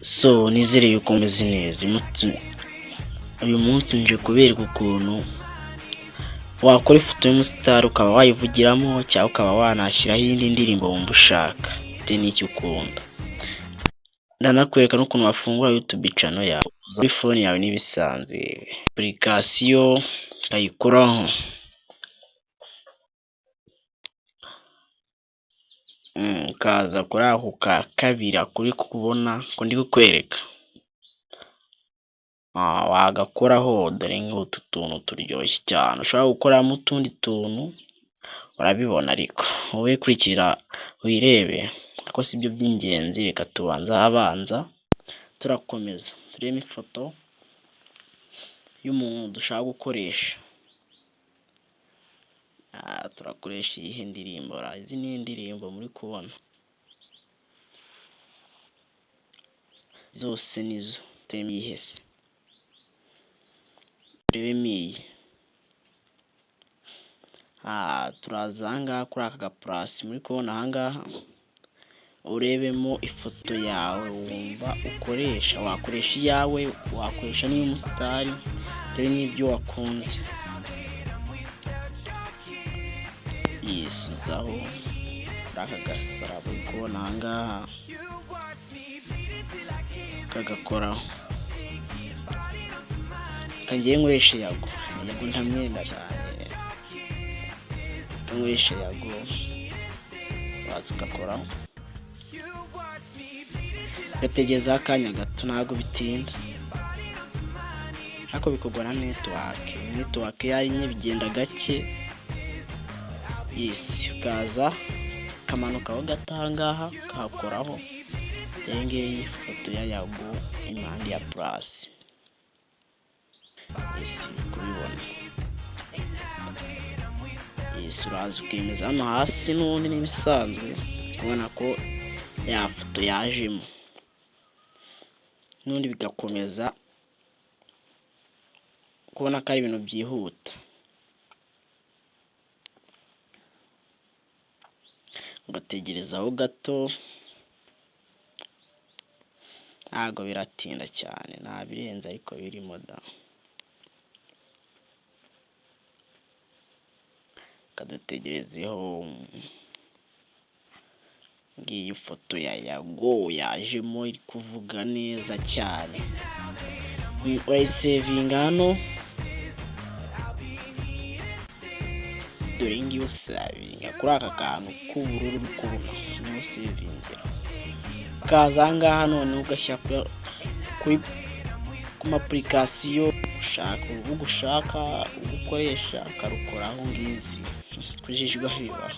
So nizere yuko meze neza. Uyu munsi nje kubereka ukuntu wakora ifoto y'umusitari ukaba wayivugiramo cyangwa ukaba wanashyiraho indi ndirimbo wumva ushaka bitewe n'icyo ukunda. Ndanakwereka n'ukuntu wafungura YouTube channel yawe kuri phone yawe n'ibisanzwe. Application ukayikoraho. Kaza kuri ako ka kabiri kuri kubona ko ndi kukwereka. Wagakoraho dore nk'utu tuntu turyoshye cyane. Ushobora gukoramo utundi tuntu urabibona, ariko wowe kurikira wirebe ko sibyo by'ingenzi. Reka abanza turakomeza turebe ifoto y'umuntu dushaka gukoresha. Turakoresha iyi ndirimbo. Izi ni indirimbo muri kubona zose nizo temihese. Iyi turaza ahangaha kuri aka gaplasi muri kubona ahangaha, urebemo ifoto yawe wumva ukoresha. Wakoresha iyawe, wakoresha n'iy'umusitari bitewe n'ibyo wakunze. Yisuzaho kuri aka gasaraba uri kubona ahangaha kagakoraho. Kangiye nkoresha yago ntamwenda cyane. Kankoresha yago waza ugakoraho, gategereza akanya gato, ntabwo bitinda ariko bikorwa na network yarinye bigenda gake. Ukaza kamanukaho gatangaha kakoraho. Iyi foto ya yago impande ya plus. Kubibona uraza ukemeza hano hasi n'ubundi n'ibisanzwe kubona ko ya foto yajemo, n'ubundi bigakomeza kubona ko ari ibintu byihuta. Ugategerezaho gato, ntabwo biratinda cyane, nta birenze ariko birimo da. Kadutegerezeho. Ngiyi foto ya yago yajemo iri kuvuga neza cyane. Urayisevinga hano, dore ngiyo usavinga kuri aka kantu k'ubururu uri kubona niyo usavingira. Kaza ahangaha none ugashyira ku application ushaka, urubuga ushaka ugukoresha ukarukoraho. Ngizi kujijwa biba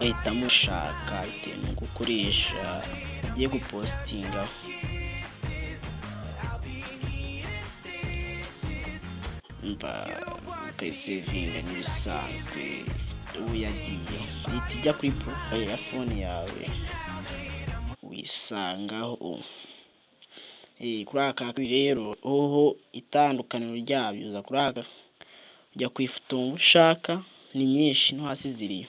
ahitamo ushaka bitewe no gukoresha ugiye gupostinga. Ukayisevinga n'ibisanzwe. Ubu yagiye ijya kuri profile ya phone yawe wisangaho. Kuri aka rero oho itandukaniro ryabyo, uza kuri aka ujya kwifoto ushaka, ni nyinshi no hasi ziriyo.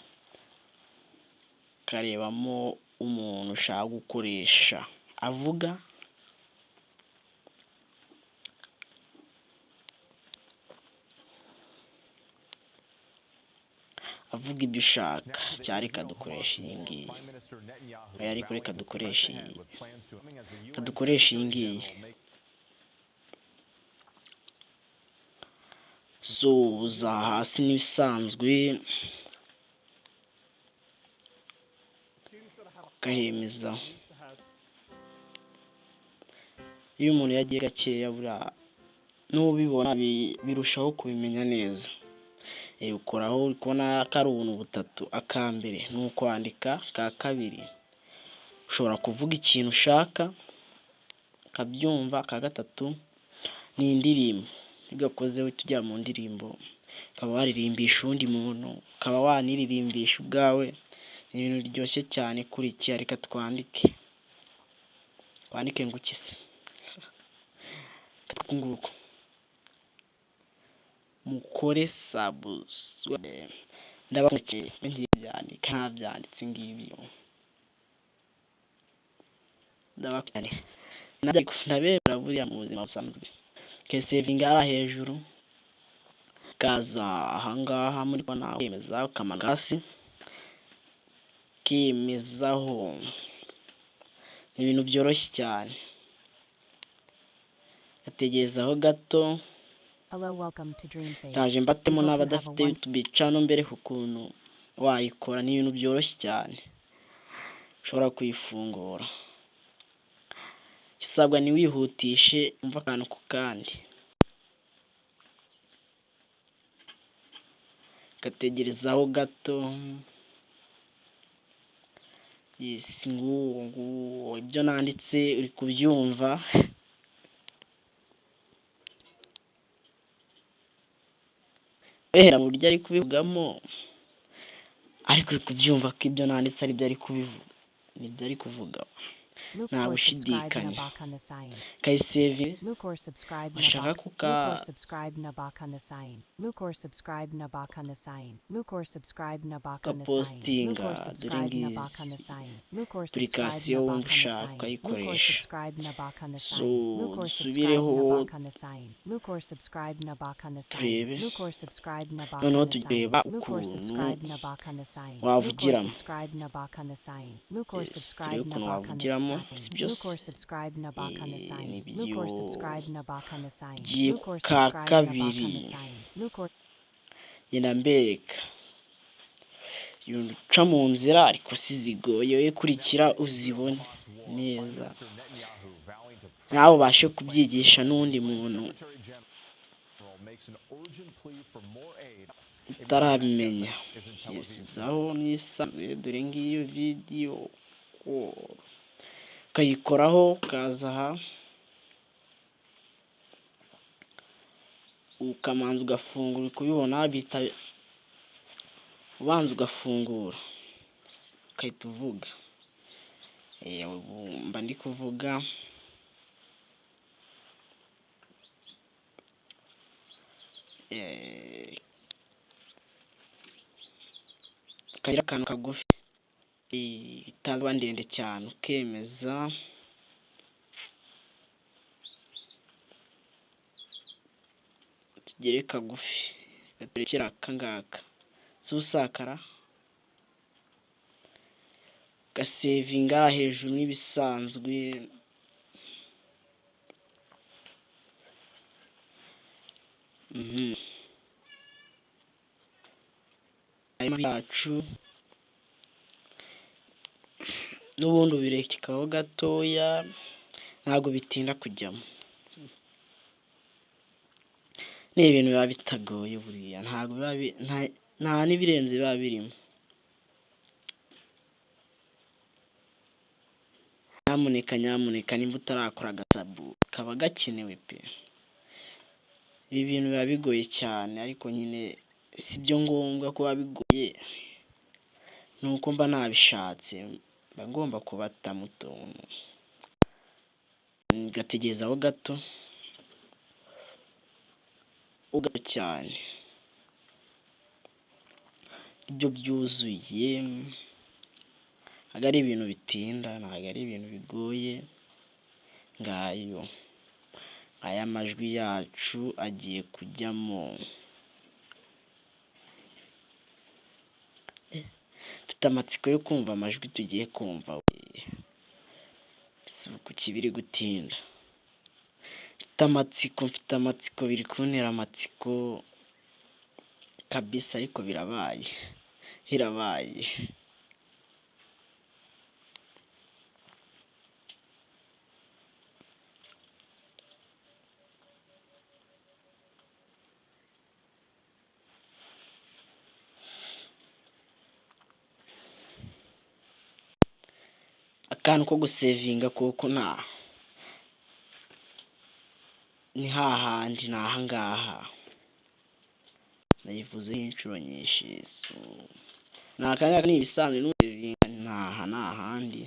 Karebamo umuntu ushaka gukoresha avuga ibyo ushaka. Cyari kadukoresha iyi ngiyi, ariko reka dukoresha iyi ngiyi. Uza hasi n'ibisanzwe ukahemeza. Iyo umuntu yagiye gakeya buriya n'ubibona birushaho kubimenya neza. Ukoraho uri kubona ko ari ubuntu butatu. Akambere ni ukwandika, ka kabiri ushobora kuvuga ikintu ushaka ukabyumva, ka gatatu ni indirimbo. Bigakoze tujya mu ndirimbo ukaba waririmbisha undi muntu, ukaba waniririmbisha ubwawe. Ni ibintu biryoshye cyane. Kuri iki reka twandike ngo ukise nguko mukore subscribe. Ndabamukiye ngiye byandika ntabyanditse ngibyo. ndabakane ndabera buriya mu buzima busanzwe ukayisevinga hariya hejuru ukaza ahangaha muri kona ukemeza ukamanuka hasi ukemezaho. Ni ibintu byoroshye cyane, ugategerezaho gato. Ndaje mbatemo n'abadafite YouTube channel mbere ku kuntu wayikora. Ni ibintu byoroshye cyane, ushobora kuyifungura. Gisabwa ni wihutishe umva akantu ku kandi, ugategerezaho gato. Yes, nguwo ibyo nanditse uri kubyumva. Behera mu buryo ari kubivugamo, ariko uri kubyumva ko ibyo nanditse ari byo ari kubivuga, nibyo ari kuvuga, nta gushidikanya. Kayiseve ashaka kukapostinga. Dore ngizi application wumva ushaka ukayikoresha. So dusubireho turebe, noneho tureba ukuntu wavugiramo. Turebe ukuntu wavugiramo, si byose nibyo giye ka kabiri. Genda mbereka uca mu nzira ariko si zigoye, we kurikira uzibone neza, nawe ubashe kubyigisha n'undi muntu utarabimenya. Yesuzaho nisanzwe. Dore ngiyo video ukayikoraho, ukaza aha ukamanza ugafungura. Kubibona bita ubanza ugafungura ukahita uvuga. Mba ndi kuvuga ukagira akantu kagufi itazaba ndende cyane, ukemeza. Tugere kagufi gaturekera akangaka, si usakara. Gasevinga hejuru n'ibisanzwe. Yacu n'ubundi ubirekekaho gatoya, ntabwo bitinda kujyamo. Ni ibintu biba bitagoye buriya, ntabwo biba nta n'ibirenze biba birimo. Nyamuneka nimba utarakora agasabu kaba gakenewe pe. Ibi bintu biba bigoye cyane, ariko nyine si byo ngombwa kuba bigoye, nuko mba nabishatse, mba ngomba kubata mu tuntu. Gategerezaho gato ugato cyane, ibyo byuzuye. Ntabwo ari ibintu bitinda, ntabwo ari ibintu bigoye. Ngayo aya majwi yacu agiye kujyamo. Mfite amatsiko yo kumva amajwi tugiye kumva. Si ku kibiri gutinda. Mfite amatsiko biri kuntera amatsiko kabisa, ariko birabaye. Akantu ko gusevinga kuko ni hahandi, ni ahangaha nayivuze inshuro nyinshi. So ni akangaka, ni ibisanzwe n'usevinga ni ahandi.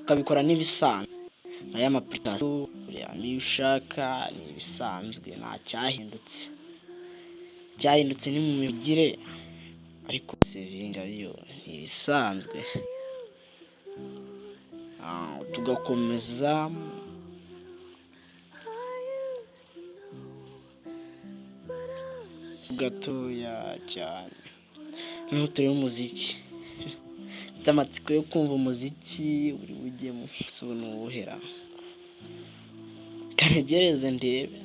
Ukabikora n'ibisanzwe, aya application niyo ushaka ni ibisanzwe, nta cyahindutse ni mu migire, ariko sevinga yo ni ibisanzwe. Tugakomeza gatoya cyane n'utureba umuziki, mfite amatsiko yo kumva umuziki uri bujyemo, si uwuhera, kanegereze ndebe.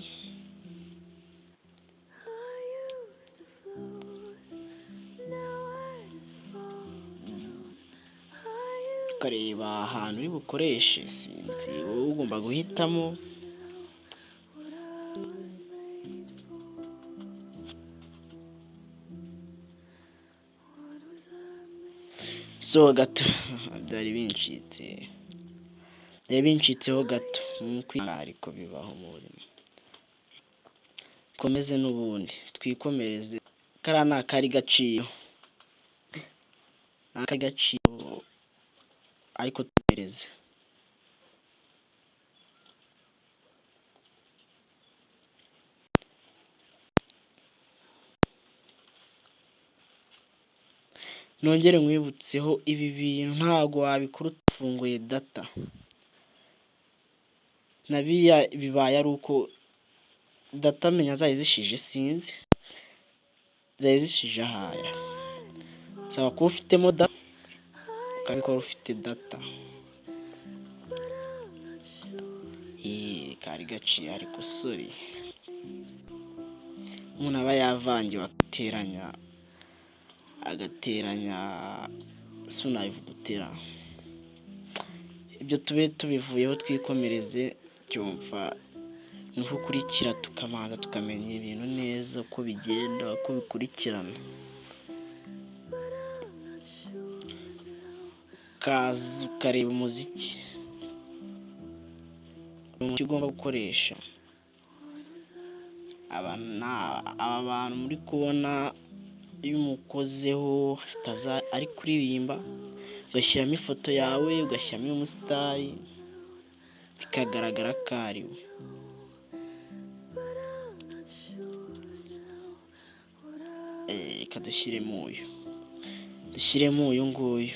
Ukareba ahantu uri bukoreshe, sinzi wowe ugomba guhitamo. So gato byari bincitseho gato, ariko bibaho mu buzima. Komeze n'ubundi twikomereze, kariya ni akari gaciro, ariko tumereze. Nongere nkwibutseho, ibi bintu ntabwo wabikora utafunguye data, na biriya bibaye ari uko data menya zayo zishije, sinzi zayo zishije ahaya, saba kuba ufitemo data ukabikora ufite data. Kari gaciye, ariko sorry, umuntu aba yavangiwe agateranya sinabivuga gutera. Ibyo tube tubivuyeho, twikomereze. Byumva nuko ukurikira, tukabanza tukamenya ibintu neza uko bigenda, uko bikurikirana, ukaza ukareba umuziki ugomba gukoresha. Aba bantu muri kubona, iyo umukozeho ari kuririmba, ugashyiramo ifoto yawe, ugashyiramo umusitari, bikagaragara ko ari we. Reka dushyiremo uyu nguyu.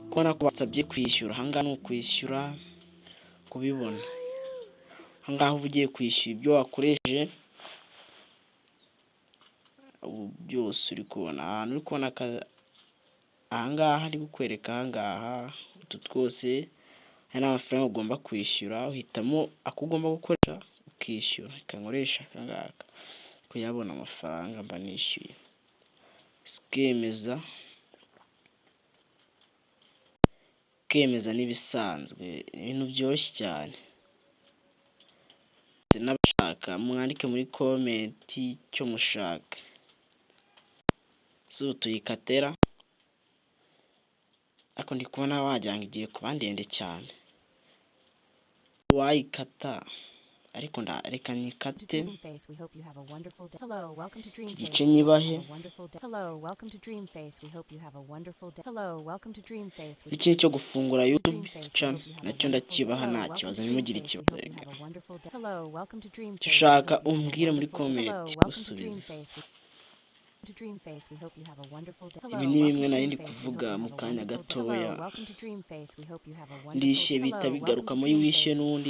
Kubona ko basabye kwishyura, ahangaha ni ukwishyura, kubibona ahangaha uba ugiye kwishyura ibyo wakoresheje. Ubu byose uri kubona ahantu, uri kubona ahangaha ari kukwereka, ahangaha utu twose hari n'amafaranga ugomba kwishyura, uhitamo ako ugomba gukoresha ukishyura. Reka nkoresha aka ngaka, kuyabona amafaranga mba nishyuye, ukemeza n'ibisanzwe, ibintu byoroshye cyane. N'abashaka mwandike muri komenti icyo mushaka, so tuyikatera, ariko ndi kubona wagira ngo igiye kuba ndende cyane, wayikata, ariko reka nyikate igice nyibahe. Iki cyo gufungura YouTube channel nacyo ndakibaha, nta kibazo, ntimugire ikibazo. Ushaka umbwire muri comment gusubiza. Ibi ni bimwe nari ndi kuvuga mu kanya gatoya, ndishyuye bihita bigaruka muri wishyuye, n'ubundi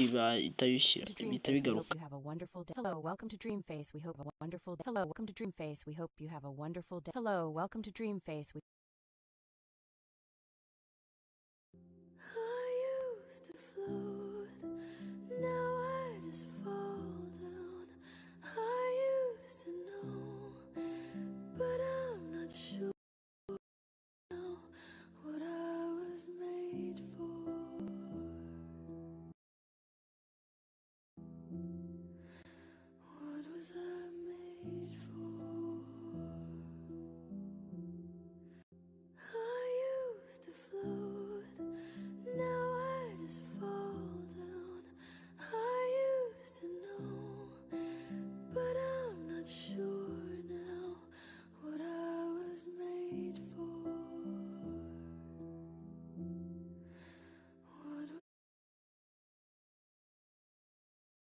bihita bigaruka. What I was made